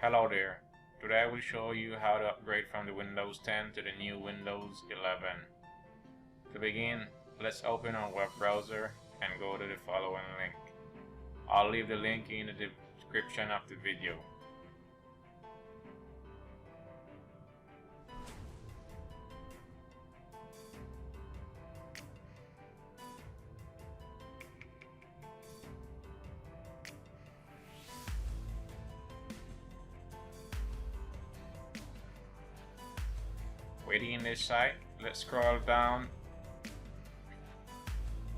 Hello there. Today I will show you how to upgrade from the Windows 10 to the new Windows 11. To begin, let's open our web browser and go to the following link. I'll leave the link in the description of the video. Waiting this site, let's scroll down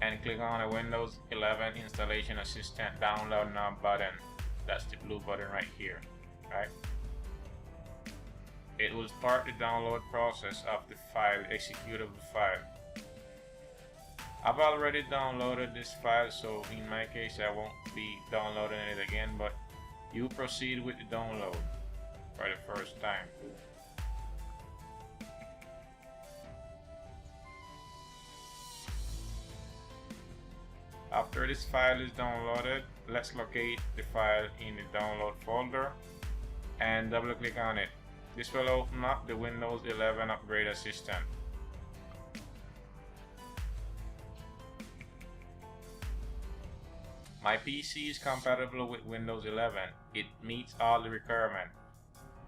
and click on the Windows 11 Installation Assistant Download Now button. That's the blue button right here, right? It will start the download process of the file, executable file. I've already downloaded this file, so in my case I won't be downloading it again, but you proceed with the download for the first time. After this file is downloaded, let's locate the file in the download folder and double click on it. This will open up the Windows 11 Upgrade Assistant. My PC is compatible with Windows 11. It meets all the requirements.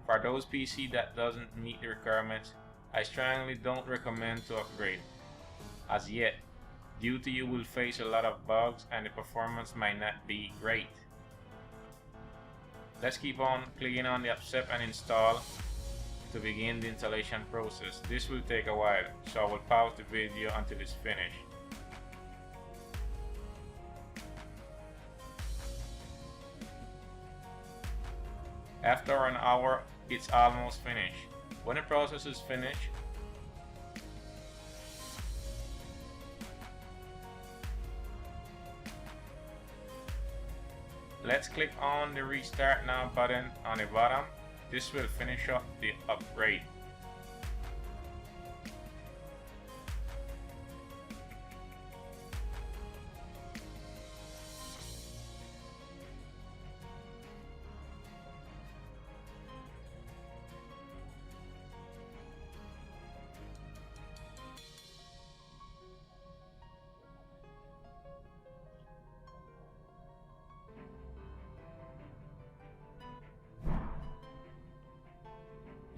For those PC that doesn't meet the requirements, I strongly don't recommend to upgrade as yet, due to you will face a lot of bugs and the performance might not be great. Let's keep on clicking on the accept and install to begin the installation process. This will take a while, so I will pause the video until it's finished. After an hour, it's almost finished. When the process is finished, let's click on the Restart Now button on the bottom. This will finish up the upgrade.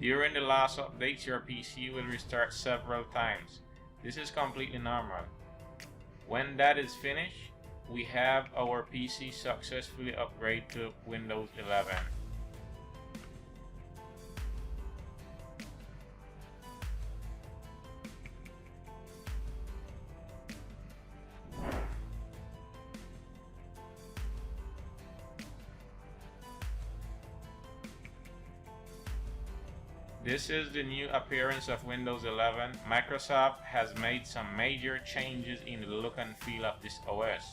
During the last updates, your PC will restart several times. This is completely normal. When that is finished, we have our PC successfully upgraded to Windows 11. This is the new appearance of Windows 11. Microsoft has made some major changes in the look and feel of this OS.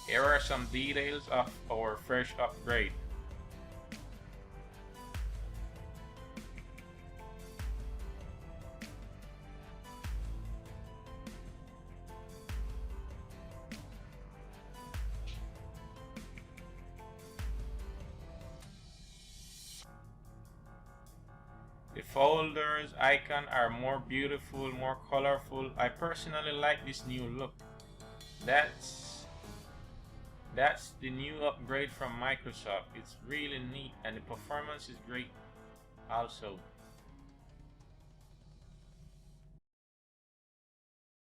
Here are some details of our fresh upgrade. The folders icon are more beautiful, more colorful. I personally like this new look. That's the new upgrade from Microsoft. It's really neat and the performance is great also.